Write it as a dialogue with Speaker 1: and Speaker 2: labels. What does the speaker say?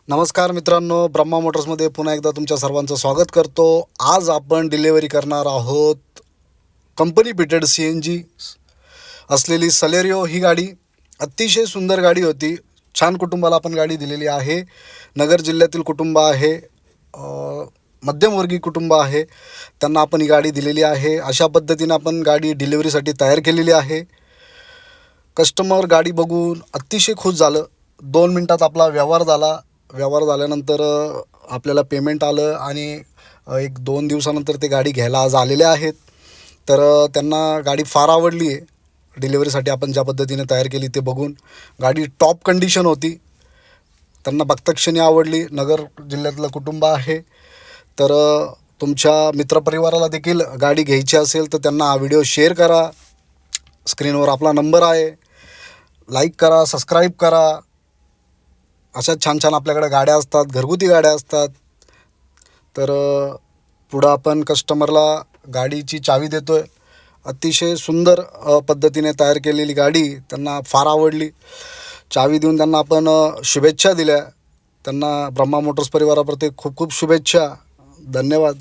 Speaker 1: नमस्कार मित्रांनो, ब्रह्मा मोटर्समध्ये पुन्हा एकदा तुमच्या सर्वांचं स्वागत करतो. आज आपण डिलिव्हरी करणार आहोत कंपनी फिटेड CNG असलेली सलेरिओ. ही गाडी अतिशय सुंदर गाडी होती. छान कुटुंबाला आपण गाडी दिलेली आहे. नगर जिल्ह्यातील कुटुंब आहे, मध्यमवर्गीय कुटुंब आहे, त्यांना आपण ही गाडी दिलेली आहे. अशा पद्धतीने आपण गाडी डिलिव्हरीसाठी तयार केलेली आहे. कस्टमर गाडी बघून अतिशय खुश झालं. 2 मिनटात आपला व्यवहार झाला. व्यवहार झाल्यानंतर आपल्याला पेमेंट आलं आणि 1-2 दिवसानंतर ते गाडी घ्यायला आज आलेले आहेत. तर त्यांना गाडी फार आवडली आहे. डिलिव्हरीसाठी आपण ज्या पद्धतीने तयार केली ते बघून गाडी टॉप कंडिशन होती. त्यांना बघताक्षणी आवडली. नगर जिल्ह्यातलं कुटुंब आहे. तर तुमच्या मित्रपरिवाराला देखील गाडी घ्यायची असेल तर त्यांना हा व्हिडिओ शेअर करा. स्क्रीनवर आपला नंबर आहे. लाईक करा, सबस्क्राईब करा. अशा छान छान आपल्याकडे गाड्या असतात, घरगुती गाड्या असतात. तर पुढं आपण कस्टमरला गाडीची चावी देतो आहे. अतिशय सुंदर पद्धतीने तयार केलेली गाडी त्यांना फार आवडली. चावी देऊन त्यांना आपण शुभेच्छा दिल्या. त्यांना ब्रह्मा मोटर्स परिवाराप्रती खूप खूप शुभेच्छा. धन्यवाद.